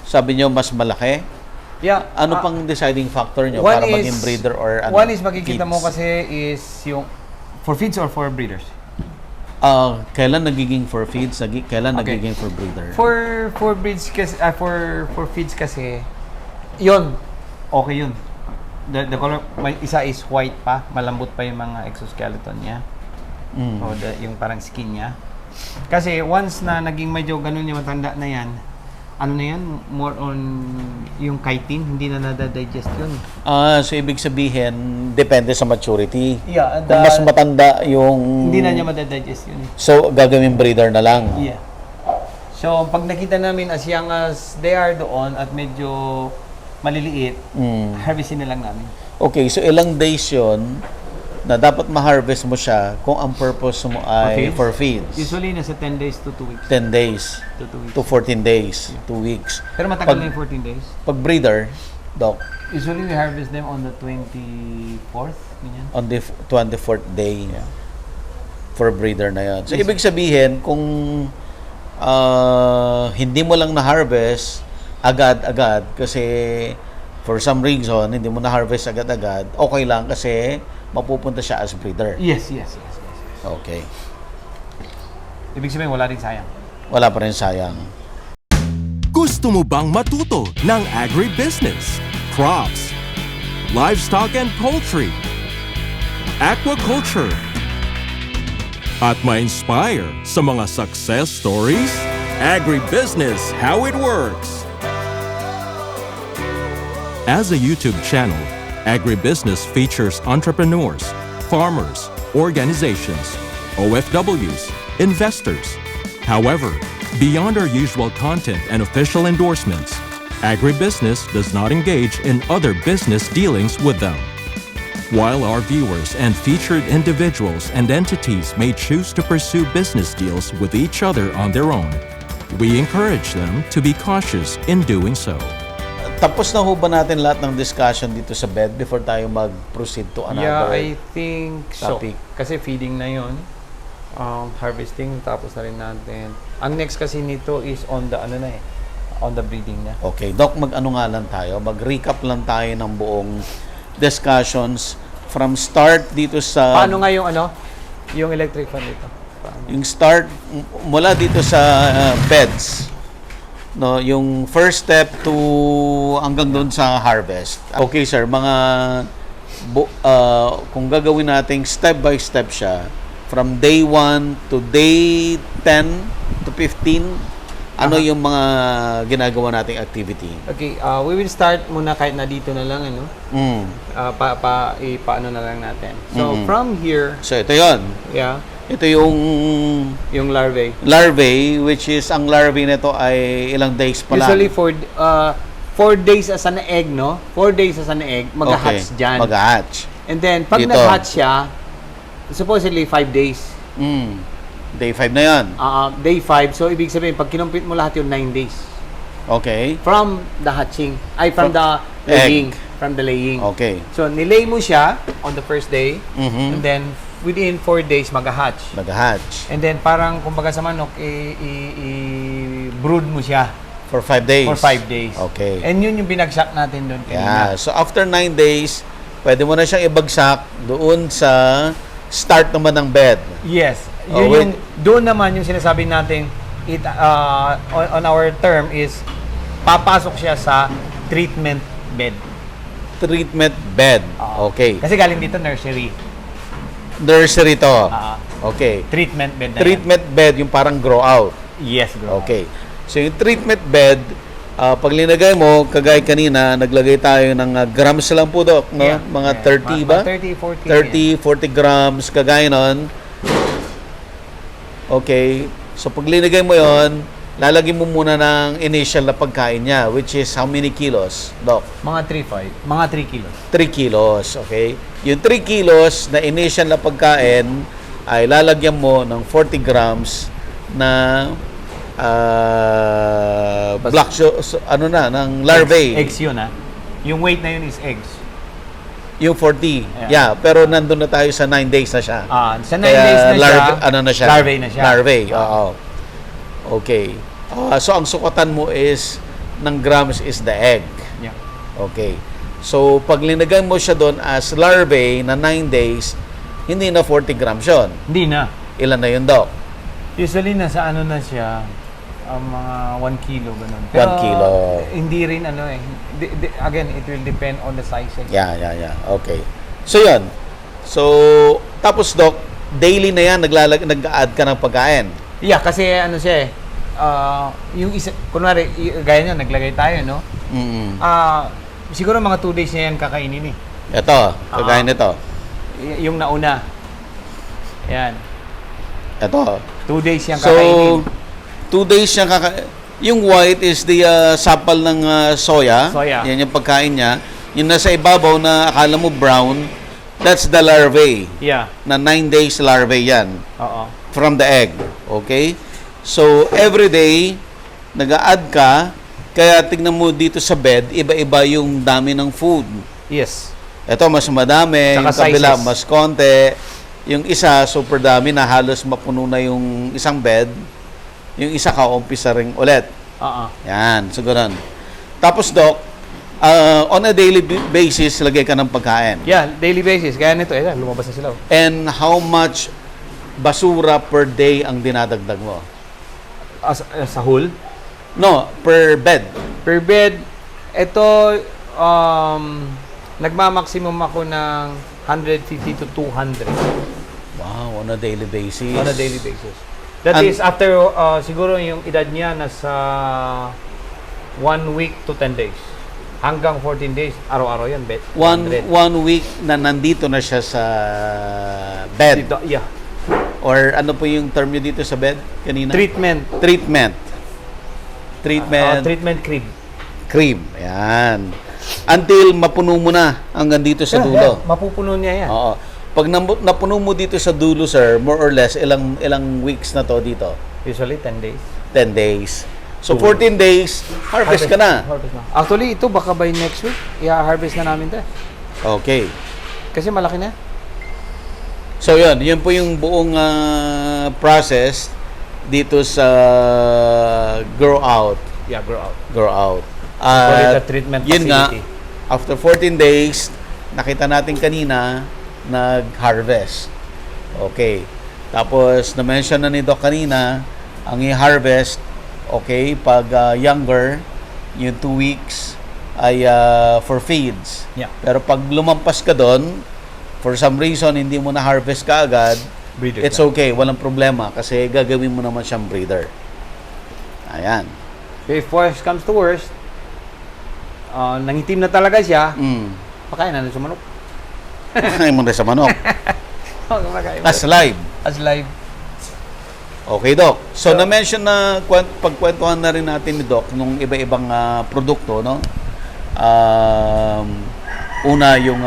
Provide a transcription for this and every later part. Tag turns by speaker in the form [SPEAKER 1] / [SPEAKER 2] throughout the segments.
[SPEAKER 1] Sabi nyo mas malaki.
[SPEAKER 2] Yeah.
[SPEAKER 1] Ano pang deciding factor nyo para maging breeder or ano?
[SPEAKER 2] One is makikita
[SPEAKER 1] feeds?
[SPEAKER 2] mo kasi is yung for feeds or for breeders?
[SPEAKER 1] Kailan nagiging for feeds, kailan nagiging for breeder?
[SPEAKER 2] For breeds kasi for feeds kasi yun. Okay yun. The color may isa is white pa, malambot pa yung mga exoskeleton niya. O yung parang skin niya. Kasi once na naging medyo ganun yung matanda na yan, ano na yan, more on yung chitin, hindi na nadadigest yun.
[SPEAKER 1] So ibig sabihin, depende sa maturity.
[SPEAKER 2] Yeah,
[SPEAKER 1] Kung mas matanda yung...
[SPEAKER 2] hindi na niya madadigest yun.
[SPEAKER 1] So, gagawin breeder na lang.
[SPEAKER 2] Yeah. So, pag nakita namin as young as they are doon at medyo maliliit, harvestin na lang namin.
[SPEAKER 1] Okay, so ilang days yun na dapat ma-harvest mo siya kung ang purpose mo ay for feeds?
[SPEAKER 2] Usually, nasa 10 days to 2 weeks.
[SPEAKER 1] 10 days
[SPEAKER 2] To 2 weeks.
[SPEAKER 1] to 14 days, 2 weeks.
[SPEAKER 2] Pero matagal na yung 14 days.
[SPEAKER 1] Pag breeder, Doc,
[SPEAKER 2] Usually, we harvest them on the 24th. Ganyan.
[SPEAKER 1] on the 24th day for breeder na yan. So, ibig sabihin, kung hindi mo lang na-harvest agad-agad kasi for some reason, hindi mo na-harvest agad-agad, okay lang kasi mapupunta siya as breeder.
[SPEAKER 2] Yes.
[SPEAKER 1] Okay.
[SPEAKER 2] Ibig sabihin, wala rin sayang.
[SPEAKER 1] Wala pa rin sayang.
[SPEAKER 3] Gusto mo bang matuto ng agribusiness, crops, livestock and poultry, aquaculture, at ma-inspire sa mga success stories? Agribusiness, how it works! As a YouTube channel, Agribusiness features entrepreneurs, farmers, organizations, OFWs, investors. However, beyond our usual content and official endorsements, Agribusiness does not engage in other business dealings with them. While our viewers and featured individuals and entities may choose to pursue business deals with each other on their own, we encourage them to be cautious in doing so.
[SPEAKER 1] Tapos na ho ba natin lahat ng discussion dito sa bed before tayo mag-proceed to another
[SPEAKER 2] I think
[SPEAKER 1] topic?
[SPEAKER 2] so. Kasi feeding na yun. Harvesting, tapos na rin natin. Ang next kasi nito is on the on the breeding niya.
[SPEAKER 1] Okay, Doc, mag-ano nga lang tayo? Mag-recap lang tayo ng buong discussions from start dito sa...
[SPEAKER 2] Paano nga yung yung electric fan dito? Paano?
[SPEAKER 1] Yung start mula dito sa beds. No, yung first step to hanggang doon sa harvest. Okay, sir, kung gagawin nating step by step siya from day 1 to day 10 to 15, ano yung mga ginagawa nating activity?
[SPEAKER 2] Okay, we will start muna kahit na dito na lang paano na lang natin. So from here,
[SPEAKER 1] So ito 'yon.
[SPEAKER 2] yeah,
[SPEAKER 1] Ito yung
[SPEAKER 2] larvae,
[SPEAKER 1] which is ang larvae nito ay ilang days pa lang.
[SPEAKER 2] usually for 4 days as an egg, no? 4 days as an egg, mag-hatch dyan.
[SPEAKER 1] Mag-hatch.
[SPEAKER 2] And then, pag
[SPEAKER 1] Dito.
[SPEAKER 2] nag-hatch siya, supposedly 5 days.
[SPEAKER 1] Day 5 na 'yan.
[SPEAKER 2] Day 5, so ibig sabihin, pag kinumpit mo lahat yung 9 days.
[SPEAKER 1] Okay.
[SPEAKER 2] From the hatching, from the laying. From the laying.
[SPEAKER 1] Okay.
[SPEAKER 2] So, nilay mo siya on the first day, and then, within 4 days, mag-hatch.
[SPEAKER 1] Mag-hatch.
[SPEAKER 2] And then, parang, kumbaga sa manok, i-brood mo siya
[SPEAKER 1] For 5 days.
[SPEAKER 2] for 5 days.
[SPEAKER 1] Okay.
[SPEAKER 2] And yun yung binagsak natin doon kanina.
[SPEAKER 1] Yeah. So after 9 days, pwede mo na siyang ibagsak doon sa start naman ng bed.
[SPEAKER 2] Yes.
[SPEAKER 1] Oh,
[SPEAKER 2] Yun
[SPEAKER 1] wait.
[SPEAKER 2] yung, doon naman yung sinasabi natin, on our term is, papasok siya sa treatment bed.
[SPEAKER 1] Treatment bed. Okay.
[SPEAKER 2] Kasi galing dito nursery.
[SPEAKER 1] Nursery to. Okay.
[SPEAKER 2] Treatment bed na
[SPEAKER 1] Treatment bed, yung parang grow out.
[SPEAKER 2] yan. Yes, bro.
[SPEAKER 1] Okay. So yung treatment bed, pag linagay mo, kagaya kanina, naglagay tayo ng grams lang po, Doc, no?
[SPEAKER 2] Yeah.
[SPEAKER 1] Mga 30 ba?
[SPEAKER 2] 30, 40.
[SPEAKER 1] 30, 40 grams, kagaya nun. Okay. So pag linagay mo yon, lalagyan mo muna ng initial na pagkain niya, which is how many kilos, Doc?
[SPEAKER 2] Mga 3, 5. Mga 3 kilos.
[SPEAKER 1] 3 kilos, okay? Yung 3 kilos na initial na pagkain ay lalagyan mo ng 40 grams na black ng larvae.
[SPEAKER 2] Eggs yun, Yung weight na yun is eggs.
[SPEAKER 1] Yung 40. Yeah, pero nandun na tayo sa 9 days na siya.
[SPEAKER 2] Sa 9 days na siya,
[SPEAKER 1] larvae na siya.
[SPEAKER 2] Larvae na siya.
[SPEAKER 1] Larvae, oo. Okay. So ang sukatan mo is ng grams is the egg.
[SPEAKER 2] Yeah.
[SPEAKER 1] Okay. So, pag linagay mo siya doon as larvae na 9 days, hindi na 40 grams yun.
[SPEAKER 2] Hindi na.
[SPEAKER 1] Ilan na yun, Doc?
[SPEAKER 2] Usually, nasa ano na siya, mga 1 kilo, ganun.
[SPEAKER 1] 1 kilo.
[SPEAKER 2] Hindi rin ano eh. Again, it will depend on the size.
[SPEAKER 1] Yeah. Okay. So, yun. So, tapos, Doc, daily na yan, nag-add ka ng pagkain.
[SPEAKER 2] Yeah, kasi ano siya eh. Yung isa, kunwari, gaya nyo, naglagay tayo, no?
[SPEAKER 1] Mm.
[SPEAKER 2] Siguro mga 2 days niya yan kakainin eh.
[SPEAKER 1] Ito, kagaya nito.
[SPEAKER 2] Yung nauna. Yan.
[SPEAKER 1] Ito.
[SPEAKER 2] 2 days yan
[SPEAKER 1] So,
[SPEAKER 2] kakainin.
[SPEAKER 1] 2 days siya yung white is the sapal ng soya.
[SPEAKER 2] Soya.
[SPEAKER 1] Yan yung pagkain niya. Yung nasa ibabaw na akala mo brown, that's the larvae.
[SPEAKER 2] Yeah.
[SPEAKER 1] Na 9 days larvae yan.
[SPEAKER 2] Oo.
[SPEAKER 1] From the egg. Okay? So, every day, nag-a-add ka, kaya tignan mo dito sa bed, iba-iba yung dami ng food.
[SPEAKER 2] Yes.
[SPEAKER 1] Ito, mas madami.
[SPEAKER 2] Tsaka
[SPEAKER 1] Yung kabila,
[SPEAKER 2] sizes.
[SPEAKER 1] mas konti. Yung isa, super dami na halos mapuno na yung isang bed. Yung isa, kaumpisa rin ulit.
[SPEAKER 2] Oo.
[SPEAKER 1] Yan, siguro. Tapos, Doc, on a daily basis, lagay ka ng pagkain.
[SPEAKER 2] Yeah, daily basis. Kaya nito, lumabas na sila.
[SPEAKER 1] And how much basura per day ang dinadagdag mo?
[SPEAKER 2] Sa whole?
[SPEAKER 1] No, per bed.
[SPEAKER 2] Per bed, ito, nagmamaximum ako ng 150 to 200
[SPEAKER 1] Wow, on a daily basis.
[SPEAKER 2] on a daily basis. That
[SPEAKER 1] And-
[SPEAKER 2] is after, siguro yung edad niya nasa 1 week to 10 days. Hanggang 14 days, araw-araw yan, bet. 100.
[SPEAKER 1] One week na nandito na siya sa bed.
[SPEAKER 2] Dito, yeah.
[SPEAKER 1] Or ano po yung term nyo dito sa bed kanina?
[SPEAKER 2] Treatment.
[SPEAKER 1] Treatment.
[SPEAKER 2] Treatment crib.
[SPEAKER 1] Cream. Ayan. Until mapuno mo na hanggang dito sa dulo.
[SPEAKER 2] Mapupuno niya yan.
[SPEAKER 1] Oo. Pag napuno mo dito sa dulo, sir, more or less, ilang weeks na to dito?
[SPEAKER 2] Usually 10 days.
[SPEAKER 1] 10 days. So, 14 days, harvest ka na.
[SPEAKER 2] Harvest na. Actually, ito baka by next week, i-harvest na namin ito.
[SPEAKER 1] Okay.
[SPEAKER 2] Kasi malaki na.
[SPEAKER 1] So, yun po yung buong process dito sa grow out.
[SPEAKER 2] Yeah, grow out.
[SPEAKER 1] Grow out.
[SPEAKER 2] Call it
[SPEAKER 1] At
[SPEAKER 2] a treatment
[SPEAKER 1] yun nga,
[SPEAKER 2] facility.
[SPEAKER 1] after 14 days, nakita natin kanina, nag-harvest. Okay. Tapos, na-mention na ni Doc kanina, ang i-harvest, okay, pag younger, yung 2 weeks, ay for feeds.
[SPEAKER 2] Yeah.
[SPEAKER 1] Pero pag lumampas ka doon, for some reason, hindi mo na-harvest ka agad,
[SPEAKER 2] Breeder
[SPEAKER 1] it's
[SPEAKER 2] ka.
[SPEAKER 1] okay, walang problema, kasi gagawin mo naman siyang breeder. Ayan.
[SPEAKER 2] If worst comes to worst, nangitim na talaga siya, pakain na sa manok.
[SPEAKER 1] Ay mo na sa manok.
[SPEAKER 2] Pakain
[SPEAKER 1] As live.
[SPEAKER 2] As live.
[SPEAKER 1] Okay, Doc. So, na-mention na pagkwentuhan na rin natin ni Doc nung iba-ibang produkto, no? Una, yung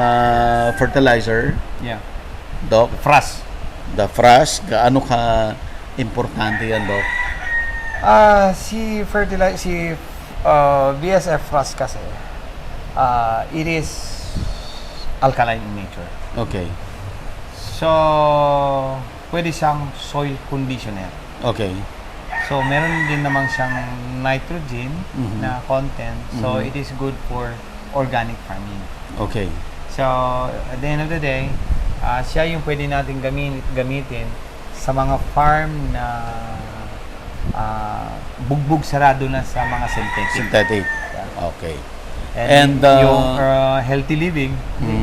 [SPEAKER 1] fertilizer,
[SPEAKER 2] Yeah.
[SPEAKER 1] Doc.
[SPEAKER 2] Fras.
[SPEAKER 1] The FRAS, gaano ka importante yan, Doc?
[SPEAKER 2] Si BSF Fras kasi, it is alkaline in nature.
[SPEAKER 1] Okay.
[SPEAKER 2] So, pwede siyang soil conditioner.
[SPEAKER 1] Okay.
[SPEAKER 2] So, meron din naman siyang nitrogen na content. So, it is good for organic farming.
[SPEAKER 1] Okay.
[SPEAKER 2] So, at the end of the day, siya yung pwede natin gamitin sa mga farm na bugbog sarado na sa mga synthetic.
[SPEAKER 1] Synthetic. Okay.
[SPEAKER 2] And,
[SPEAKER 1] And,
[SPEAKER 2] yung healthy living,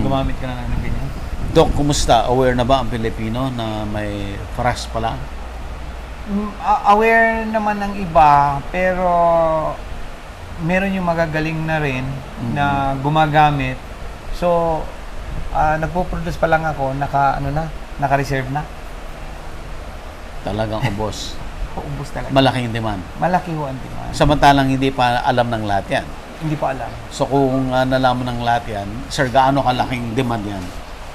[SPEAKER 2] gumamit ka na ng ganyan.
[SPEAKER 1] Doc, kumusta? Aware na ba ang Pilipino na may FRAS pala?
[SPEAKER 2] Aware naman ng iba, pero meron yung magagaling na rin na gumagamit. So, nagpo-produce pa lang ako, naka-reserve na.
[SPEAKER 1] Talagang ubos.
[SPEAKER 2] Ubus talaga.
[SPEAKER 1] Malaking demand.
[SPEAKER 2] Malaki ho ang demand.
[SPEAKER 1] Samantalang hindi pa alam ng lahat yan.
[SPEAKER 2] Hindi pa alam.
[SPEAKER 1] So kung nalaman ng lahat yan, sir, gaano kalaking demand yan?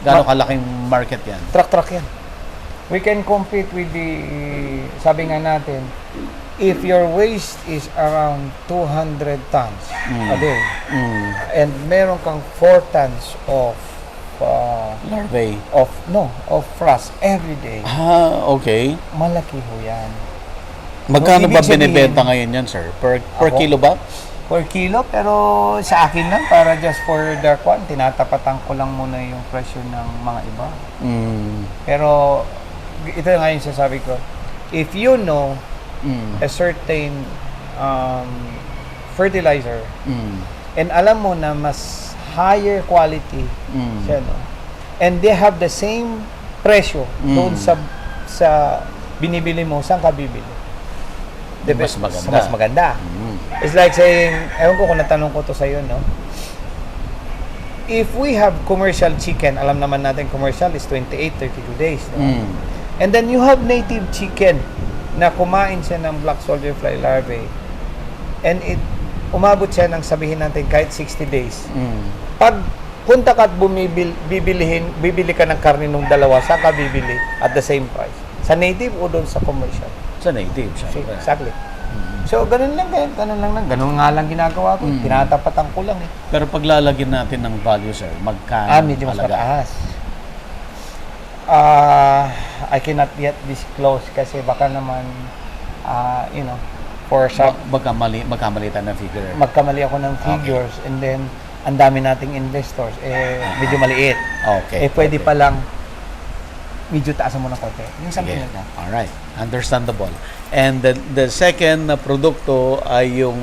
[SPEAKER 1] Gaano kalaking market yan?
[SPEAKER 2] Truck yan. We can compete with the, sabi nga natin, if your waste is around 200 tons a day, and meron kang 4 tons of
[SPEAKER 1] Larvae.
[SPEAKER 2] of frost every day,
[SPEAKER 1] Okay.
[SPEAKER 2] malaki ho yan.
[SPEAKER 1] Magkano
[SPEAKER 2] So,
[SPEAKER 1] ba
[SPEAKER 2] ibig sabihin-
[SPEAKER 1] binibenta ngayon yan, sir? Per
[SPEAKER 2] Ako?
[SPEAKER 1] kilo ba?
[SPEAKER 2] per kilo, pero sa akin lang, para just for the tinatapatan ko lang muna yung presyo ng mga iba. Pero, ito nga yung sasabi ko, if you know a certain fertilizer, and alam mo na mas higher quality siya, no? And they have the same presyo doon sa binibili mo, saan ka bibili?
[SPEAKER 1] Mas maganda.
[SPEAKER 2] Mas maganda. It's like saying, ewan ko kung natanong ko to sa'yo, no? If we have commercial chicken, alam naman natin commercial is 28, 32 days. No? And then you have native chicken na kumain siya ng black soldier fly larvae. And umabot siya ng sabihin natin kahit 60 days. Pag punta ka at bibili ka ng karne ng dalawa, saan ka bibili at the same price? Sa native o doon sa commercial?
[SPEAKER 1] Sa native, syempre.
[SPEAKER 2] Exactly. So, ganun lang. Ganun nga lang ginagawa ko. Tinatapatan ko lang eh.
[SPEAKER 1] Pero pag lalagyan natin ng value, sir, magkano
[SPEAKER 2] Medyo mas
[SPEAKER 1] halaga?
[SPEAKER 2] mataas. I cannot yet disclose kasi baka naman, for some,
[SPEAKER 1] Magkamalitan ng figure.
[SPEAKER 2] magkamali ako ng figures and then ang dami nating investors, medyo maliit.
[SPEAKER 1] Okay.
[SPEAKER 2] Pwede pa lang medyo taasan mo ng konti. Yung something like that.
[SPEAKER 1] Alright. Understandable. And the second na produkto ay yung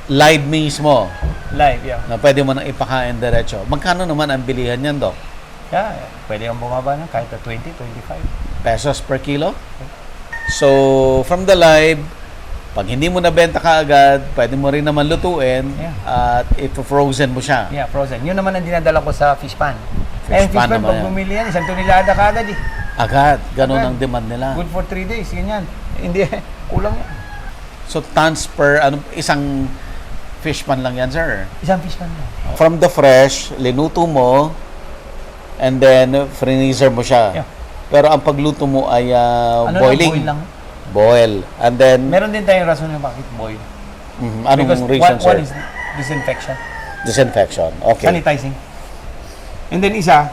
[SPEAKER 1] live mismo
[SPEAKER 2] Live, yeah.
[SPEAKER 1] na pwede mo nang ipakain diretso. Magkano naman ang bilihan niyan, Dok?
[SPEAKER 2] Yeah, pwede kang bumaba ng kahit 20, 25.
[SPEAKER 1] Pesos per kilo? So, from the live, pag hindi mo nabenta kaagad, pwede mo rin naman lutuin at i-frozen mo siya.
[SPEAKER 2] Yeah, frozen. Yun naman ang dinadala ko sa fish pan.
[SPEAKER 1] Fish pan naman
[SPEAKER 2] pag
[SPEAKER 1] yan.
[SPEAKER 2] bumili yan, 1 tonelada ka agad eh.
[SPEAKER 1] Agad. Ganun
[SPEAKER 2] Agad.
[SPEAKER 1] ang demand nila.
[SPEAKER 2] Good for 3 days, ganyan. Hindi, kulang yan.
[SPEAKER 1] So, tons per, isang fish pan lang yan, sir.
[SPEAKER 2] Isang fish pan lang.
[SPEAKER 1] From the fresh, linuto mo, and then freezer mo siya.
[SPEAKER 2] Yeah.
[SPEAKER 1] Pero ang pagluto mo ay boiling.
[SPEAKER 2] Boil lang.
[SPEAKER 1] Boil. And then,
[SPEAKER 2] Meron din tayong rason yung bakit boil.
[SPEAKER 1] anong
[SPEAKER 2] Because
[SPEAKER 1] reason,
[SPEAKER 2] one
[SPEAKER 1] sir?
[SPEAKER 2] is disinfection.
[SPEAKER 1] Disinfection. Okay.
[SPEAKER 2] Sanitizing. And then isa,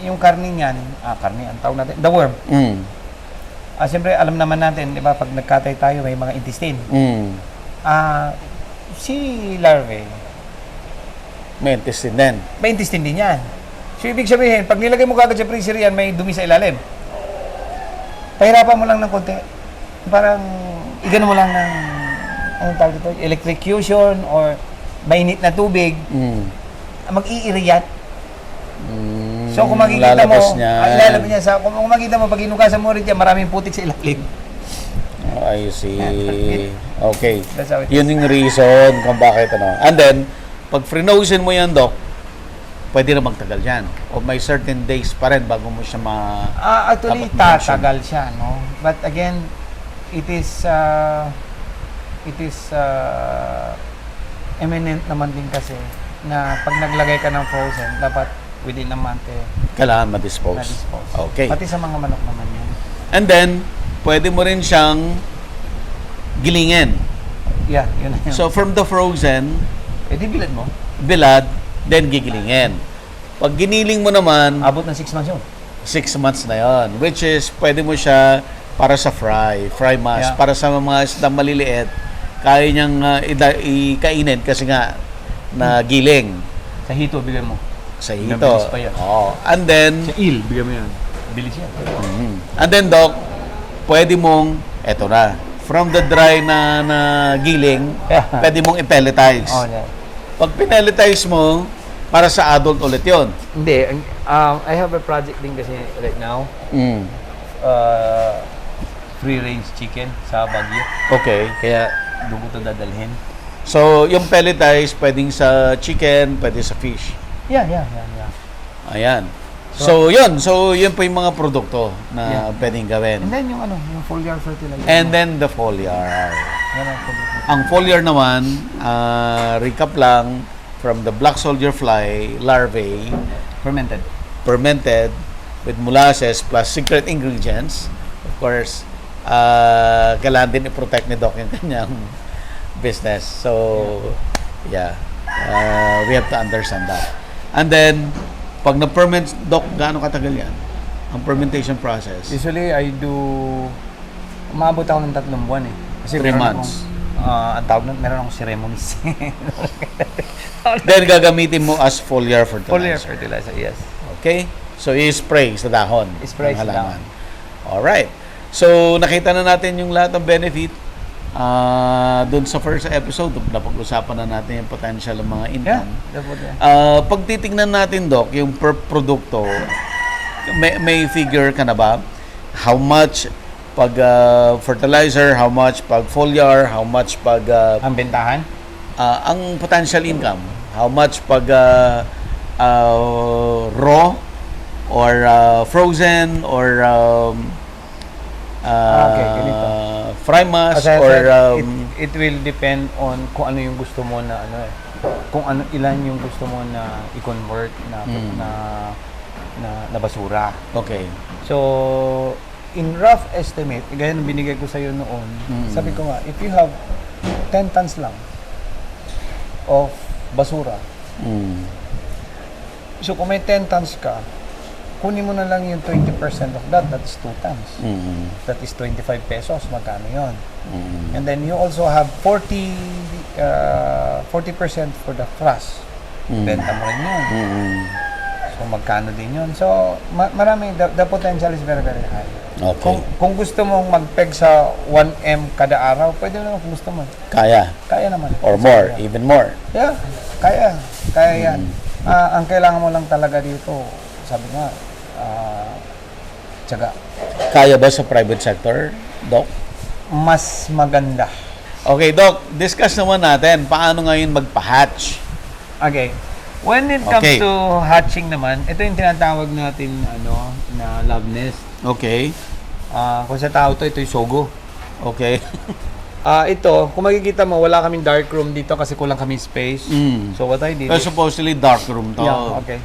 [SPEAKER 2] yung karne niyan, karne, ang tawag natin, the worm. Siyempre, alam naman natin, di ba, pag nagkatay tayo, may mga intestine. Si larvae,
[SPEAKER 1] May intestine din.
[SPEAKER 2] may intestine din yan. So, ibig sabihin, pag nilagay mo kagad sa freezer yan, may dumi sa ilalim. Pahirapan mo lang ng konti. Parang, igano mo lang ng, anong tawag dito, electrocution or mainit na tubig, mag-iiri yan. So, kung makikita mo,
[SPEAKER 1] lalabas niya.
[SPEAKER 2] lalabas niya sa, kung makikita mo, pag inugasan mo rin yan, maraming putik sa ilalim.
[SPEAKER 1] I see. Okay.
[SPEAKER 2] That's how it is.
[SPEAKER 1] Yun yung reason kung bakit And then, pag frozen mo yan, Doc, pwede na magtagal yan. O may certain days pa rin bago mo siya
[SPEAKER 2] Actually,
[SPEAKER 1] dapat
[SPEAKER 2] tatagal siya, no? But again, it is eminent naman din kasi na pag naglagay ka ng frozen, dapat within a month
[SPEAKER 1] kailangan ma-dispose.
[SPEAKER 2] na-dispose.
[SPEAKER 1] Okay.
[SPEAKER 2] Pati sa mga manok naman yun.
[SPEAKER 1] And then, pwede mo rin siyang gilingin.
[SPEAKER 2] Yeah, yun na yun.
[SPEAKER 1] So, from the frozen,
[SPEAKER 2] di bilad mo.
[SPEAKER 1] bilad, then gigilingin. Pag giniling mo naman,
[SPEAKER 2] Abot ng 6 months yun.
[SPEAKER 1] 6 months na yon, which is pwede mo siya para sa fry mash,
[SPEAKER 2] Yeah.
[SPEAKER 1] para sa mga isdang maliliit, kaya niyang ikainin kasi nga na giling
[SPEAKER 2] Sa hito, bigay mo.
[SPEAKER 1] sa hito.
[SPEAKER 2] Mabilis pa yan.
[SPEAKER 1] Oo. And then,
[SPEAKER 2] Sa eel, bigay mo yan. Bilis yan.
[SPEAKER 1] and then, Doc, pwede mong, eto na, from the dry na giling,
[SPEAKER 2] Yeah.
[SPEAKER 1] pwede mong i-pelletize.
[SPEAKER 2] Oh, yeah.
[SPEAKER 1] Pag pinelletize mo, para sa adult ulit yon.
[SPEAKER 2] Hindi. I have a project din kasi right now. Free range chicken sa Baguio.
[SPEAKER 1] Okay.
[SPEAKER 2] Kaya doon ko ito dadalhin.
[SPEAKER 1] So, yung pelletize, pwedeng sa chicken, pwede sa fish.
[SPEAKER 2] Yeah.
[SPEAKER 1] Ayan. So, yun. So, yun po yung mga produkto na
[SPEAKER 2] Yeah.
[SPEAKER 1] pwedeng gawin.
[SPEAKER 2] And then yung foliar fertilizer.
[SPEAKER 1] And then, the foliar.
[SPEAKER 2] Yan ang produkto.
[SPEAKER 1] Ang foliar naman, recap lang, from the black soldier fly larvae, fermented with molasses plus secret ingredients. Of course, kailangan din i-protect ni Doc yung kanyang business. So, yeah. We have to understand that. And then, pag na-ferment, Doc, gaano katagal yan? Ang fermentation process?
[SPEAKER 2] Usually, I do... Umabot ako ng 3 buwan eh. Kasi
[SPEAKER 1] 3
[SPEAKER 2] meron
[SPEAKER 1] months.
[SPEAKER 2] akong- ang tawag nun, meron akong ceremonies.
[SPEAKER 1] Then gagamitin mo as foliar fertilizer.
[SPEAKER 2] Foliar fertilizer, yes.
[SPEAKER 1] Okay? So, i-spray sa dahon.
[SPEAKER 2] I-spray
[SPEAKER 1] ng
[SPEAKER 2] sa
[SPEAKER 1] halaman. Alright. So, nakita na natin yung lahat ng benefit. Doon sa first episode, napag-usapan na natin yung potential ng mga
[SPEAKER 2] Yeah,
[SPEAKER 1] income.
[SPEAKER 2] definitely.
[SPEAKER 1] Pag titingnan natin, Doc, yung per produkto, may figure ka na ba? How much pag fertilizer, how much pag foliar, how much pag
[SPEAKER 2] Ang bentahan?
[SPEAKER 1] ang potential income, how much pag raw or frozen or
[SPEAKER 2] Okay, ganito.
[SPEAKER 1] fry mass
[SPEAKER 2] As I
[SPEAKER 1] or
[SPEAKER 2] said, it will depend on kung ano yung gusto mo na ano eh. Kung ano ilan yung gusto mo na i-convert na basura.
[SPEAKER 1] okay.
[SPEAKER 2] So, in rough estimate, gaya ng binigay ko sa iyo noon, sabi ko nga, if you have 10 tons lang of basura,
[SPEAKER 1] Mm.
[SPEAKER 2] so kung may 10 tons ka, kunin mo na lang yung 20% of that, that's 2 tons.
[SPEAKER 1] Mm.
[SPEAKER 2] That is 25 pesos, magkano yun?
[SPEAKER 1] Mm.
[SPEAKER 2] And then you also have 40% for the frost. Benta mo rin yun.
[SPEAKER 1] Mm.
[SPEAKER 2] So, magkano din yun? So, marami, the potential is very, very high.
[SPEAKER 1] Okay.
[SPEAKER 2] Kung gusto mong mag-peg sa 1M kada araw, pwede naman kung gusto mo.
[SPEAKER 1] Kaya
[SPEAKER 2] Kaya naman.
[SPEAKER 1] or more, even more.
[SPEAKER 2] Yeah, kaya. Kaya yan. Ang kailangan mo lang talaga dito, sabi nga, tiyaga.
[SPEAKER 1] Kaya ba sa private sector, Doc?
[SPEAKER 2] Mas maganda.
[SPEAKER 1] Okay, Doc, discuss naman natin paano ngayon magpa-hatch.
[SPEAKER 2] Okay. When it comes
[SPEAKER 1] Okay.
[SPEAKER 2] to hatching naman, ito yung tinatawag natin na love nest.
[SPEAKER 1] Okay.
[SPEAKER 2] Kung sa tao ito yung sogo.
[SPEAKER 1] Okay.
[SPEAKER 2] Ito, kung makikita mo, wala kaming dark room dito kasi kulang kaming space.
[SPEAKER 1] Mm.
[SPEAKER 2] So what I did
[SPEAKER 1] Pero supposedly dark room to.
[SPEAKER 2] yeah, okay.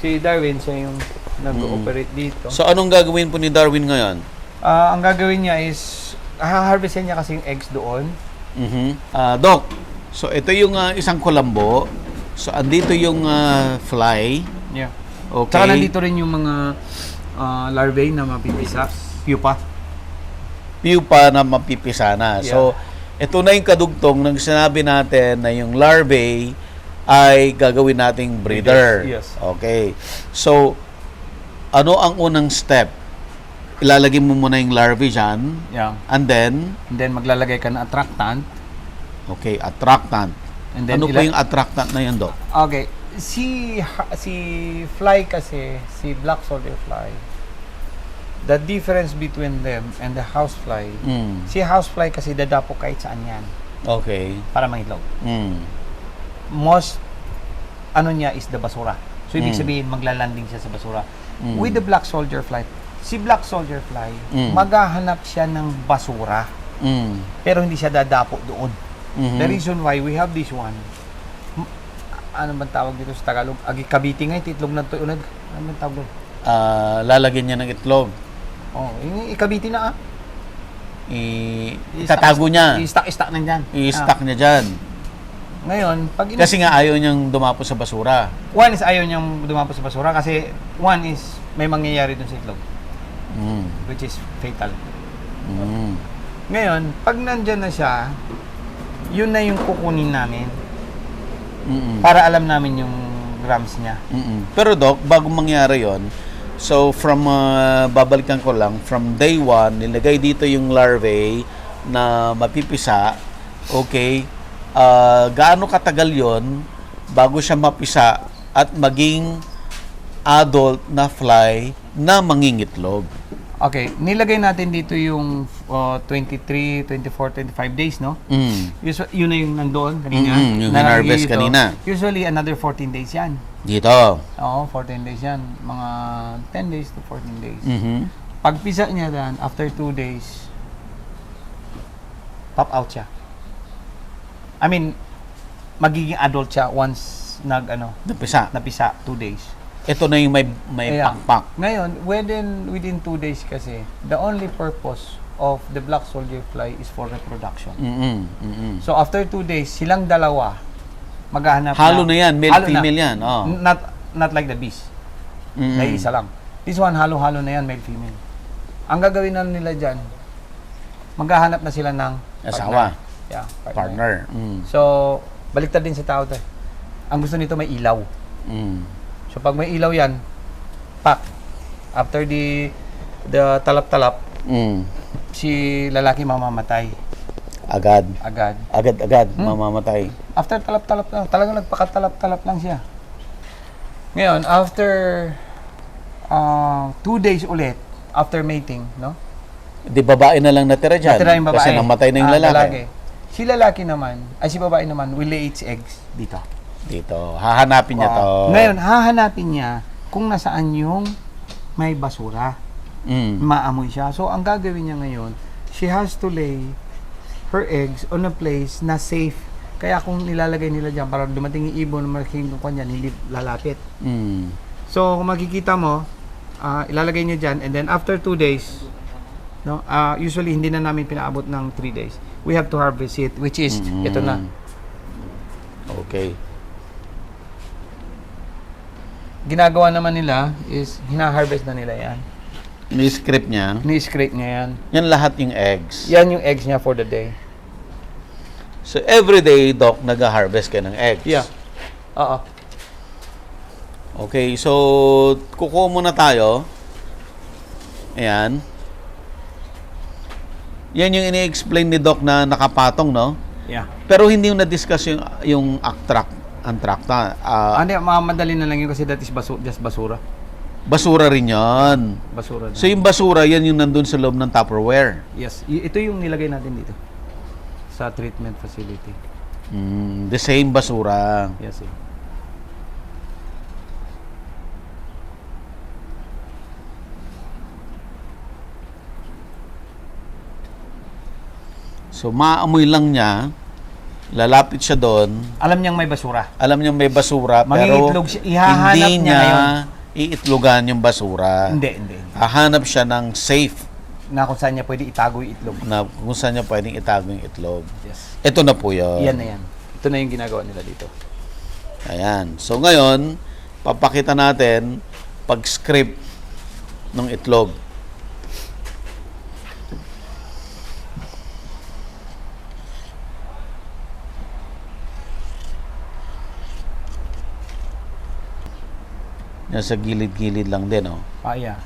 [SPEAKER 2] Si Darwin, siya yung nag-ooperate dito.
[SPEAKER 1] So anong gagawin po ni Darwin ngayon?
[SPEAKER 2] Ang gagawin niya is, haharvestin niya kasi yung eggs doon.
[SPEAKER 1] Doc, so ito yung isang kulambo. So andito yung fly.
[SPEAKER 2] Yeah.
[SPEAKER 1] Okay.
[SPEAKER 2] Tsaka nandito rin yung mga larvae na mapipisa. Pupa.
[SPEAKER 1] Pupa na mapipisa na.
[SPEAKER 2] Yeah.
[SPEAKER 1] So ito na yung kadugtong ng sinabi natin na yung larvae ay gagawin nating breeder.
[SPEAKER 2] Yes.
[SPEAKER 1] Okay. So ano ang unang step? Ilalagay mo muna yung larvae dyan.
[SPEAKER 2] Yeah.
[SPEAKER 1] And then,
[SPEAKER 2] Maglalagay ka ng attractant.
[SPEAKER 1] okay, attractant.
[SPEAKER 2] And then
[SPEAKER 1] Ano po yung attractant na yun, Doc?
[SPEAKER 2] Okay. Si fly kasi, si black soldier fly, the difference between them and the housefly, si housefly kasi dadapo kahit saan yan
[SPEAKER 1] Okay.
[SPEAKER 2] para mangitlog. Most niya is the basura. So ibig sabihin maglalanding siya sa basura. With the black soldier fly, si black soldier fly, maghahanap siya ng basura pero hindi siya dadapo doon. The reason why we have this one, ano bang tawag dito sa Tagalog? Kabiti nga, itlog na ito. Ano bang tawag doon?
[SPEAKER 1] Lalagyan niya ng itlog.
[SPEAKER 2] Oh, ikabiti na
[SPEAKER 1] Itatago niya.
[SPEAKER 2] I-stack nandyan.
[SPEAKER 1] I-stack niya dyan.
[SPEAKER 2] Ngayon, pag
[SPEAKER 1] Kasi nga ayaw niyang dumapo sa basura.
[SPEAKER 2] one is ayaw niyang dumapo sa basura kasi one is may mangyayari dun sa itlog, which is fatal. Ngayon, pag nandyan na siya, yun na yung kukunin namin para alam namin yung grams niya.
[SPEAKER 1] Pero Doc, bago mangyari yon, so from, babalikan ko lang, from day 1, nilagay dito yung larvae na mapipisa. Okay. Gaano katagal yon bago siya mapisa at maging adult na fly na mangingitlog?
[SPEAKER 2] Okay, nilagay natin dito yung 23, 24, 25 days, no? Usually, yun na yung nandoon kanina.
[SPEAKER 1] Yung
[SPEAKER 2] na
[SPEAKER 1] harvest
[SPEAKER 2] dito.
[SPEAKER 1] kanina.
[SPEAKER 2] Usually, another 14 days yan.
[SPEAKER 1] Dito.
[SPEAKER 2] Oo, 14 days yan. Mga 10 days to 14 days.
[SPEAKER 1] Mhm.
[SPEAKER 2] Pag pisa niya dan, after 2 days, pop out siya. I mean, magiging adult siya once
[SPEAKER 1] Napisa.
[SPEAKER 2] napisa 2 days.
[SPEAKER 1] Ito na yung may
[SPEAKER 2] Yeah.
[SPEAKER 1] pakpak.
[SPEAKER 2] Ngayon, within 2 days kasi, the only purpose of the black soldier fly is for reproduction. So after 2 days, silang dalawa maghahanap
[SPEAKER 1] Halo na yan, male
[SPEAKER 2] halo
[SPEAKER 1] female
[SPEAKER 2] na.
[SPEAKER 1] yan. Oh.
[SPEAKER 2] Not like the bees. Dahil isa lang. This one, halo-halo na yan, male female. Ang gagawin na nila dyan, maghahanap na sila ng
[SPEAKER 1] Asawa.
[SPEAKER 2] Yeah,
[SPEAKER 1] Partner.
[SPEAKER 2] So, baliktad din sa tao to. Ang gusto nito may ilaw. So, pag may ilaw yan, pak. After the talap-talap, si lalaki mamamatay.
[SPEAKER 1] Agad.
[SPEAKER 2] Agad.
[SPEAKER 1] Mamamatay.
[SPEAKER 2] After talap-talap lang, talagang nagpakatalap-talap lang siya. Ngayon, after 2 days ulit, after mating, no?
[SPEAKER 1] Di babae na lang natira dyan.
[SPEAKER 2] Natira yung babae.
[SPEAKER 1] Kasi namatay na yung lalaki.
[SPEAKER 2] Si lalaki naman, si babae naman, will lay its eggs dito.
[SPEAKER 1] Dito. Hahanapin niya to.
[SPEAKER 2] Ngayon, hahanapin niya kung nasaan yung may basura. Maamoy siya. So, ang gagawin niya ngayon, she has to lay her eggs on a place na safe. Kaya kung nilalagay nila dyan, para dumating yung ibon na malaking kanya, hindi lalapit. So, kung makikita mo, ilalagay niyo dyan, and then after 2 days, no, usually hindi na namin pinaabot ng 3 days. We have to harvest it, which is, ito na.
[SPEAKER 1] Okay.
[SPEAKER 2] Ginagawa naman nila is, hina-harvest na nila yan.
[SPEAKER 1] Ni-script niya.
[SPEAKER 2] Ni-scrape niya yan.
[SPEAKER 1] Yan lahat yung eggs.
[SPEAKER 2] Yan yung eggs niya for the day.
[SPEAKER 1] So, every day, Doc, nag-harvest kayo ng eggs.
[SPEAKER 2] Yeah. Oo.
[SPEAKER 1] Okay, so, kukuha muna tayo. Ayan. Yan yung ini-explain ni Doc na nakapatong, no?
[SPEAKER 2] Yeah.
[SPEAKER 1] Pero hindi yung na-discuss yung antracta.
[SPEAKER 2] Hindi, madali na lang yun kasi that is just basura.
[SPEAKER 1] Basura rin yan.
[SPEAKER 2] Basura.
[SPEAKER 1] So, yung basura, yan yung nandun sa loob ng Tupperware.
[SPEAKER 2] Yes. Ito yung nilagay natin dito. Sa treatment facility.
[SPEAKER 1] The same basura.
[SPEAKER 2] Yes, eh.
[SPEAKER 1] So, maamoy lang niya, lalapit siya doon,
[SPEAKER 2] Alam niyang may basura.
[SPEAKER 1] alam niya may basura, pero
[SPEAKER 2] Mangingitlog siya. Ihahanap
[SPEAKER 1] hindi
[SPEAKER 2] niya
[SPEAKER 1] niya
[SPEAKER 2] ngayon.
[SPEAKER 1] iitlogan yung basura.
[SPEAKER 2] Hindi.
[SPEAKER 1] Hahanap siya ng safe
[SPEAKER 2] Na kung saan niya pwede itago yung itlog.
[SPEAKER 1] na kung saan niya pwedeng itago yung itlog.
[SPEAKER 2] Yes.
[SPEAKER 1] Ito na po yun.
[SPEAKER 2] Yan na yan. Ito na yung ginagawa nila dito.
[SPEAKER 1] Ayan. So, ngayon, papakita natin pag-script ng itlog. Yan sa gilid-gilid lang din, oh.
[SPEAKER 2] Yeah.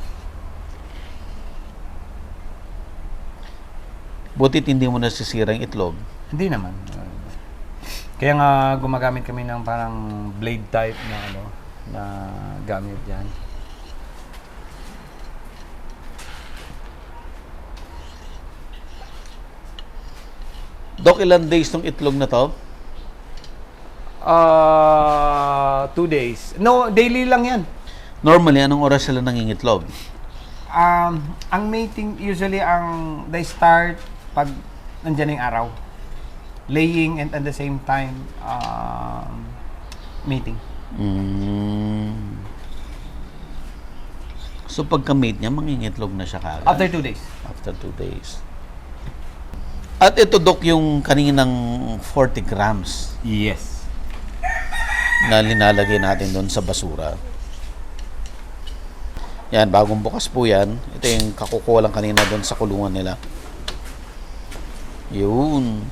[SPEAKER 1] Butit hindi mo nasisira yung itlog.
[SPEAKER 2] Hindi naman. Kaya nga gumagamit kami ng parang blade type na na gamit diyan.
[SPEAKER 1] Dok, ilan days tong itlog na to?
[SPEAKER 2] 2 days. No, daily lang yan.
[SPEAKER 1] Normally, anong oras sila nangingitlog?
[SPEAKER 2] Ang mating, usually, they start pag nandiyan yung araw. Laying and at the same time, mating.
[SPEAKER 1] So, pagka-mate niya, mangingitlog na siya kaagad?
[SPEAKER 2] After 2 days.
[SPEAKER 1] After 2 days. At ito, Dok, yung kaninang 40 grams
[SPEAKER 2] Yes.
[SPEAKER 1] na linalagay natin doon sa basura. Yan, bagong bukas po yan. Ito yung kakukuha lang kanina doon sa kulungan nila. Yun.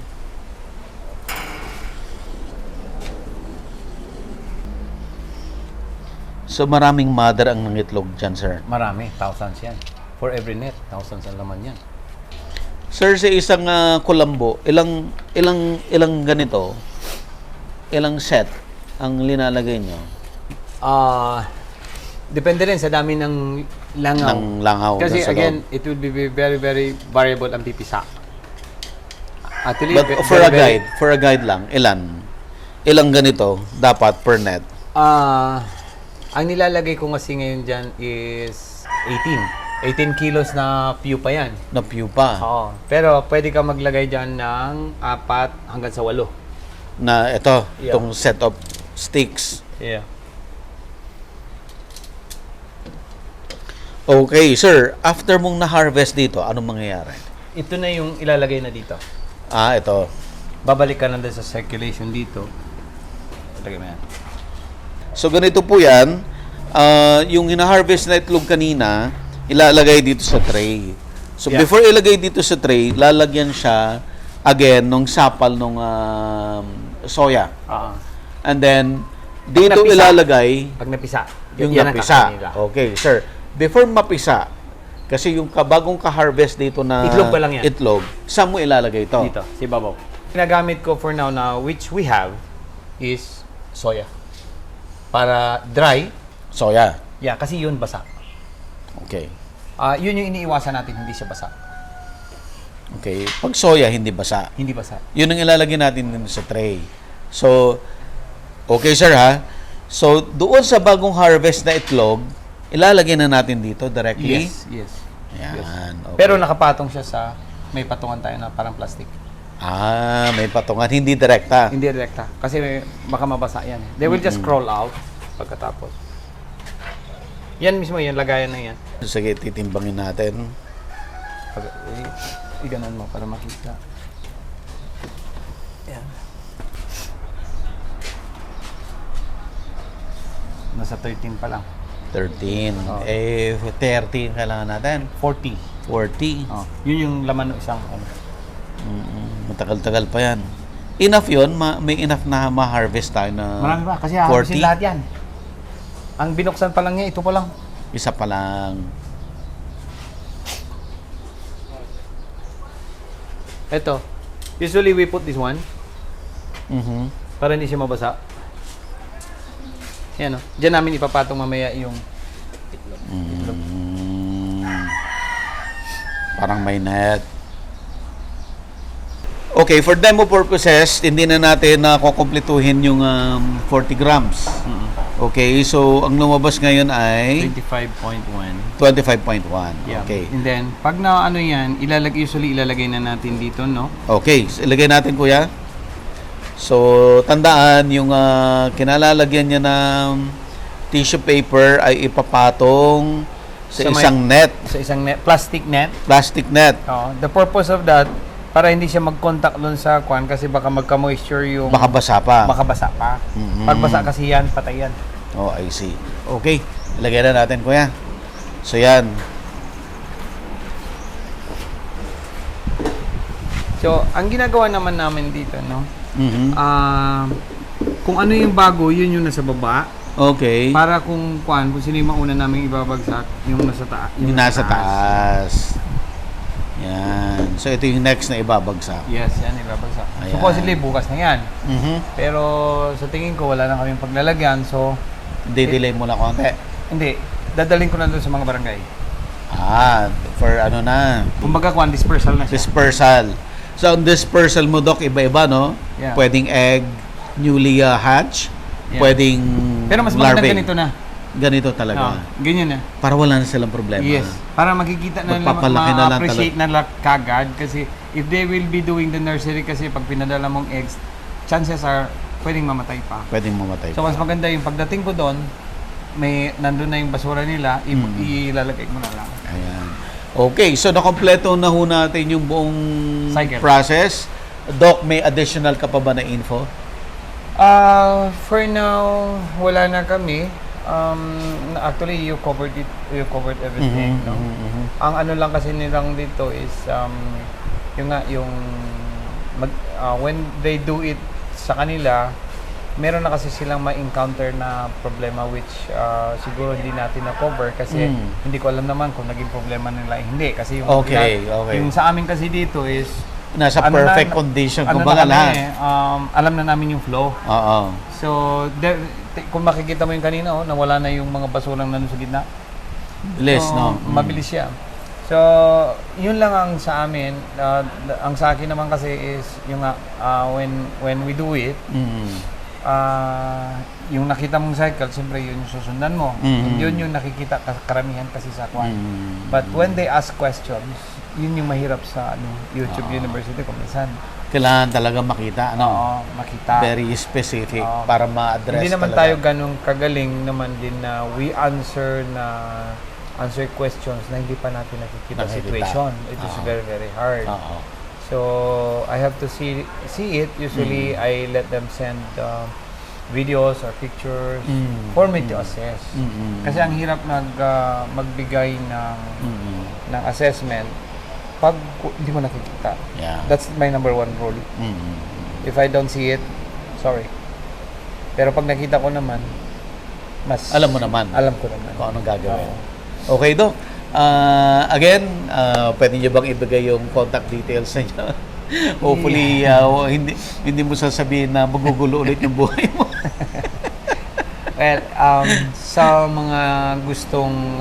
[SPEAKER 1] So, maraming mother ang nangitlog dyan, sir.
[SPEAKER 2] Marami. Thousands yan. For every net, thousands ang laman yan.
[SPEAKER 1] Sir, sa isang kulambo, ilang ganito, ilang set ang linalagay nyo?
[SPEAKER 2] Depende rin sa dami ng langaw.
[SPEAKER 1] Ng langaw.
[SPEAKER 2] Kasi
[SPEAKER 1] dun sa
[SPEAKER 2] again,
[SPEAKER 1] loob.
[SPEAKER 2] it will be very, very variable ang pipisa. Actually,
[SPEAKER 1] But for a guide lang, ilang ganito dapat per net?
[SPEAKER 2] Ang nilalagay ko kasi ngayon dyan is 18 kilos na pupa yan.
[SPEAKER 1] Na pupa.
[SPEAKER 2] Oo. Pero pwede ka maglagay dyan ng 4 hanggang sa 8.
[SPEAKER 1] Na ito,
[SPEAKER 2] Yeah.
[SPEAKER 1] itong set of sticks.
[SPEAKER 2] Yeah.
[SPEAKER 1] Okay, sir, after mong na-harvest dito, anong mangyayari?
[SPEAKER 2] Ito na yung ilalagay na dito.
[SPEAKER 1] Ito.
[SPEAKER 2] Babalik ka na din sa circulation dito. Lagay mo yan.
[SPEAKER 1] So, ganito po yan. Yung hina-harvest na itlog kanina, ilalagay dito sa tray. So,
[SPEAKER 2] Yeah.
[SPEAKER 1] before ilagay dito sa tray, lalagyan siya again nung sapal nung soya. And then dito
[SPEAKER 2] napisa.
[SPEAKER 1] ilalagay
[SPEAKER 2] Pag napisa.
[SPEAKER 1] yung
[SPEAKER 2] yan ang
[SPEAKER 1] napisa.
[SPEAKER 2] kakainin nila.
[SPEAKER 1] Okay, sir. Before mapisa, kasi yung bagong ka-harvest dito na
[SPEAKER 2] Itlog pa lang yan.
[SPEAKER 1] itlog, saan mo ilalagay ito?
[SPEAKER 2] Dito, si babaw. Ginagamit ko for now na which we have is soya. Para dry.
[SPEAKER 1] Soya.
[SPEAKER 2] Yeah, kasi yun basa.
[SPEAKER 1] Okay.
[SPEAKER 2] Yun yung iniiwasan natin, hindi siya basa.
[SPEAKER 1] Okay. Pag soya, hindi basa.
[SPEAKER 2] Hindi basa.
[SPEAKER 1] Yun ang ilalagay natin din sa tray. So, okay sir ha. So, doon sa bagong harvest na itlog, ilalagay na natin dito directly.
[SPEAKER 2] Yes.
[SPEAKER 1] Yan. Okay.
[SPEAKER 2] Pero nakapatong siya sa may patungan tayo na parang plastic.
[SPEAKER 1] May patungan. Hindi direkta.
[SPEAKER 2] Hindi direkta. Kasi baka mabasa yan. They will just crawl out pagkatapos. Yan mismo, yan lagayan na yan.
[SPEAKER 1] Sige, titimbangin natin.
[SPEAKER 2] Iganon mo para makita. Yan. Nasa 13 pa lang.
[SPEAKER 1] 13. 13 kailangan natin.
[SPEAKER 2] 40.
[SPEAKER 1] 40.
[SPEAKER 2] Yun yung laman ng isang ano.
[SPEAKER 1] Matagal-tagal pa yan. Enough yun? May enough na ma-harvest tayo na
[SPEAKER 2] Marami pa kasi haharvestin lahat yan. Ang binuksan pa lang niya, ito pa lang.
[SPEAKER 1] Isa pa lang.
[SPEAKER 2] Ito. Usually we put this one para hindi siya mabasa. Yan o. Diyan namin ipapatong mamaya yung
[SPEAKER 1] Parang may net. Okay, for demo purposes, hindi na natin na kukumpletuhin yung 40 grams. Okay, so ang lumabas ngayon ay
[SPEAKER 2] 25.1.
[SPEAKER 1] 25.1.
[SPEAKER 2] Yeah.
[SPEAKER 1] Okay.
[SPEAKER 2] And then, pag na ano yan, usually ilalagay na natin dito, no?
[SPEAKER 1] Okay, so, ilagay natin kuya. So, tandaan yung kinalalagyan niya ng tissue paper ay ipapatong sa isang net,
[SPEAKER 2] Sa isang net, plastic net.
[SPEAKER 1] plastic net.
[SPEAKER 2] The purpose of that, para hindi siya mag-contact doon sa kwan kasi baka magka-moisture yung
[SPEAKER 1] Baka basa pa.
[SPEAKER 2] baka basa pa. Pag basa kasi yan, patay yan.
[SPEAKER 1] Oh, I see. Okay, ilagay na natin kuya. So, yan.
[SPEAKER 2] So, ang ginagawa naman namin dito, no?
[SPEAKER 1] Mhm.
[SPEAKER 2] Kung ano yung bago, yun yung nasa baba.
[SPEAKER 1] Okay.
[SPEAKER 2] Para kung sino yung mauna namin ibabagsak, yung nasa taas.
[SPEAKER 1] Yung nasa taas. Yan. So, ito yung next na ibabagsak.
[SPEAKER 2] Yes, yan ibabagsak.
[SPEAKER 1] Ayan.
[SPEAKER 2] Supposedly, bukas na yan.
[SPEAKER 1] Mhm.
[SPEAKER 2] Pero sa tingin ko, wala na kaming paglalagyan. So,
[SPEAKER 1] Delay mo na konti.
[SPEAKER 2] hindi. Dadalhin ko na doon sa mga barangay.
[SPEAKER 1] For ano na.
[SPEAKER 2] Kumbaga, dispersal na siya.
[SPEAKER 1] Dispersal. So, ang dispersal mo, Doc, iba-iba, no?
[SPEAKER 2] Yeah.
[SPEAKER 1] Pwedeng egg, newly hatch,
[SPEAKER 2] Yeah.
[SPEAKER 1] pwedeng
[SPEAKER 2] Pero mas maganda
[SPEAKER 1] larvae.
[SPEAKER 2] ganito na.
[SPEAKER 1] Ganito talaga.
[SPEAKER 2] Ganyan na.
[SPEAKER 1] Para wala na silang problema.
[SPEAKER 2] Yes. Para makikita na nila,
[SPEAKER 1] Magpapalaki na lang
[SPEAKER 2] ma-appreciate na lang kagad. Kasi if they will be doing the nursery kasi pag pinadala mong eggs, chances are pwedeng mamatay pa.
[SPEAKER 1] Pwedeng mamatay.
[SPEAKER 2] So mas maganda yung pagdating ko doon, nandun na yung basura nila, ilalagay mo na lang.
[SPEAKER 1] Ayan. Okay, so nakompleto na ho natin yung buong
[SPEAKER 2] Cycle.
[SPEAKER 1] process. Doc, may additional ka pa ba na info?
[SPEAKER 2] For now, wala na kami. Actually, you covered everything, no? Ang ano lang kasi nilang dito is when they do it sa kanila, meron na kasi silang ma-encounter na problema which siguro hindi natin na-cover kasi hindi ko alam naman kung naging problema nila hindi kasi yung
[SPEAKER 1] Okay.
[SPEAKER 2] yung sa amin kasi dito is
[SPEAKER 1] Nasa
[SPEAKER 2] ano
[SPEAKER 1] perfect
[SPEAKER 2] na-
[SPEAKER 1] condition.
[SPEAKER 2] ano
[SPEAKER 1] Kumbaga
[SPEAKER 2] na kami,
[SPEAKER 1] lahat.
[SPEAKER 2] alam na namin yung flow.
[SPEAKER 1] Oo.
[SPEAKER 2] So, kung makikita mo yung kanina, nawala na yung mga basurang nandun sa gitna.
[SPEAKER 1] Bilis,
[SPEAKER 2] So,
[SPEAKER 1] no?
[SPEAKER 2] Mabilis siya. So, yun lang ang sa amin. Ang sa akin naman kasi is, yung when we do it, yung nakita mong cycle, siyempre yun yung susundan mo. Yun yung nakikita karamihan kasi sa kwan. But when they ask questions, yun yung mahirap sa YouTube University kung minsan.
[SPEAKER 1] Kailangan talaga makita, ano?
[SPEAKER 2] Oo, makita.
[SPEAKER 1] Very specific
[SPEAKER 2] Oo.
[SPEAKER 1] para ma-address
[SPEAKER 2] Hindi naman
[SPEAKER 1] talaga.
[SPEAKER 2] tayo ganun kagaling naman din na we answer questions na hindi pa natin nakikita
[SPEAKER 1] Nakikita.
[SPEAKER 2] situation. It is very, very hard.
[SPEAKER 1] Oo.
[SPEAKER 2] So, I have to see it. Usually, I let them send videos or pictures for me to assess. Kasi ang hirap magbigay ng assessment pag hindi mo nakikita.
[SPEAKER 1] Yeah.
[SPEAKER 2] That's my number one rule.
[SPEAKER 1] Mm.
[SPEAKER 2] If I don't see it, sorry. Pero pag nakita ko naman, mas
[SPEAKER 1] Alam mo naman
[SPEAKER 2] alam ko naman.
[SPEAKER 1] kung anong gagawin.
[SPEAKER 2] Oo.
[SPEAKER 1] Okay, Doc. Again, pwede niyo bang ibigay yung contact details niyo? Hopefully, hindi mo sasabihin na magugulo ulit yung buhay mo.
[SPEAKER 2] Well, sa mga gustong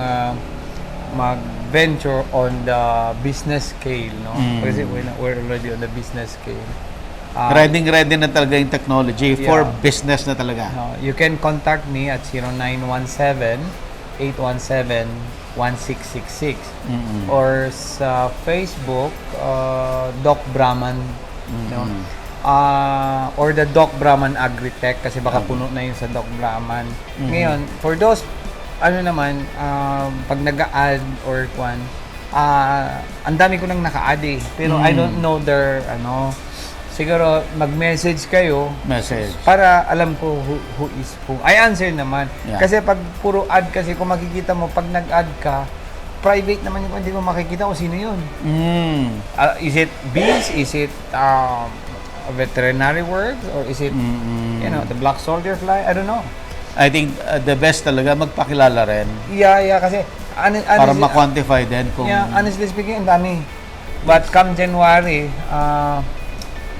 [SPEAKER 2] mag-venture on the business scale, no? Kasi we're already on the business scale.
[SPEAKER 1] Ready na talaga yung technology for
[SPEAKER 2] Yeah.
[SPEAKER 1] business na talaga.
[SPEAKER 2] No, you can contact me at 0917-817-1666 or sa Facebook, Doc Brahman, no? Or the Doc Brahman Agritech kasi baka puno na yun sa Doc Brahman. Ngayon, for those pag nag-a-add or kwan, ang dami ko nang naka-add eh. Pero I don't know their siguro mag-message kayo
[SPEAKER 1] Message.
[SPEAKER 2] para alam ko who is who. I answer naman.
[SPEAKER 1] Yeah.
[SPEAKER 2] Kasi pag puro add kasi kung makikita mo pag nag-add ka, private naman yung hindi mo makikita kung sino yun. Is it bees? Is it veterinary works? Or is it, the black soldier fly? I don't know.
[SPEAKER 1] I think the best talaga magpakilala rin
[SPEAKER 2] Yeah, kasi
[SPEAKER 1] para ma-quantify din kung
[SPEAKER 2] honestly speaking, ang dami. But come January,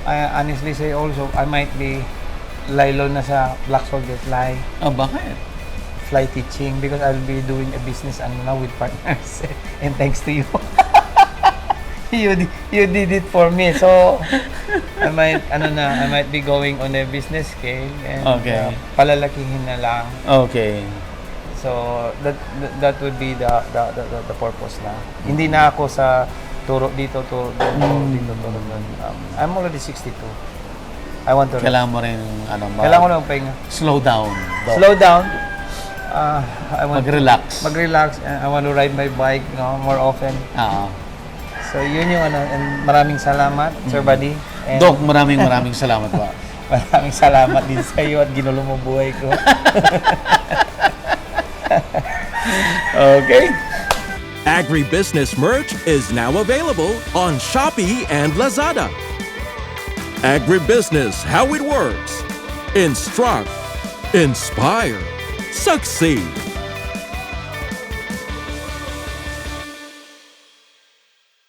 [SPEAKER 2] I honestly say also, I might be lilo na sa black soldier fly.
[SPEAKER 1] bakit?
[SPEAKER 2] Fly teaching because I'll be doing a business now with partners and thanks to you. you did it for me, so I might be going on a business scale and
[SPEAKER 1] Okay.
[SPEAKER 2] palalakihin na lang.
[SPEAKER 1] Okay.
[SPEAKER 2] So that would be the purpose na. Hindi na ako sa turo dito, turo doon. I'm already 62. I want to
[SPEAKER 1] Kailangan mo rin
[SPEAKER 2] Kailangan ko lang pahinga.
[SPEAKER 1] slow down. Doc.
[SPEAKER 2] Slow down. I want
[SPEAKER 1] Mag-relax.
[SPEAKER 2] mag-relax. I want to ride my bike more often. So yun yung and maraming salamat, Sir Buddy. And
[SPEAKER 1] Doc, maraming salamat pa.
[SPEAKER 2] maraming salamat din sa iyo at ginulo mo buhay ko.
[SPEAKER 1] Okay.
[SPEAKER 3] Agribusiness merch is now available on Shopee and Lazada. Agribusiness, how it works. Instruct, inspire, succeed.